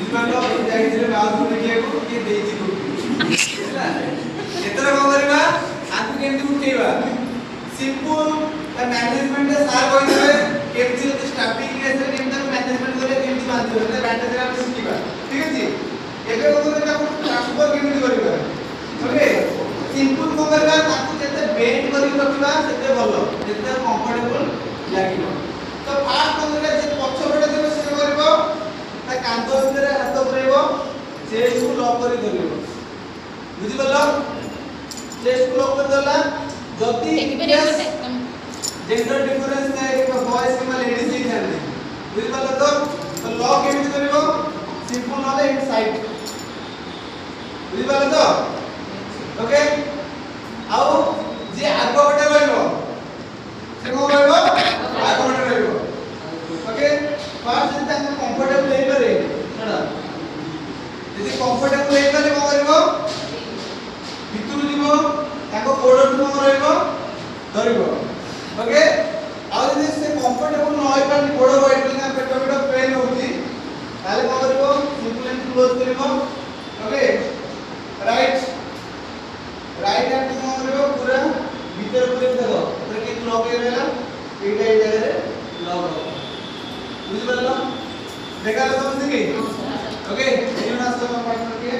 ବୁଝିପାରିଲ ଏଇ ଯାଇଥିଲେ ମାଉସ କୁ ଦେଖିବାକୁ କିଏ ଦେଇଛି କୋଉଠି ହେଲା ଏଥର କଣ କରିବା ଆକୁ କେମିତି ଉଠେଇବା ସିମ୍ପଲ ମ୍ୟାନେଜମେଣ୍ଟ ସାର୍ କହିଦେବେ କେମିତି ଯଦି ଷ୍ଟାର୍ଟିଂ କେସରେ କେମିତି ଆମେ ମ୍ୟାନେଜମେଣ୍ଟ କରିବା କେମିତି ବାନ୍ଧିବା ସେ ବ୍ୟାଣ୍ଡେଜରେ ଆମେ ଶିଖିବା ଠିକ ଅଛି ଏବେ କଣ କରିବା ତାକୁ ଟ୍ରାନ୍ସଫର କେମିତି କରିବା ଓକେ ସିମ୍ପଲ କଣ କରିବା ତାକୁ ଯେତେ ବେଣ୍ଡ କରିକି ରଖିବା ସେତେ ଭଲ ଯେତେ କମ୍ଫର୍ଟେବଲ ଲାଗିବ ତ ଫାଷ୍ଟ କଣ କରିବା ଯେ ପଛପଟେ ଥିବ ସେ କରିବ ତା କାନ୍ଧ ଭିତରେ ହାତ ପୁରେଇବ ଚେଷ୍ଟକୁ ଲକ୍ କରି ଧରିବ ବୁଝିପାରିଲ ଚେଷ୍ଟକୁ ଲକ୍ କରି ଧରଲା ଯଦି जेंडर डिफरेंस है बॉयज किंवा लेडीज ही जाने बुझिपालो तो लॉक केमिति करिवो सिंपल नले इन साइड बुझिपालो तो ओके आउ जे आगो बटे रहइबो से को रहइबो आगो बटे रहइबो ओके फास्ट जति हम कंफर्टेबल ले पारे छडा जति कंफर्टेबल ले पारे को करिवो भितरु जीवो ताको गोड़ को रहइबो धरिबो ओके आ यदि से कंफर्टेबल न होई पानी गोड़ वाइट ना पेट पेन होची ताले को करिवो सिंपल एंड क्लोज करिवो ओके राइट हैंड को करिवो पूरा भीतर पूरे देखो तो के लॉक हे रहला एटा ए जगह रे लॉक हो बुझि परलो देखा तो समझ गई ओके ये ना सब पार्टनर के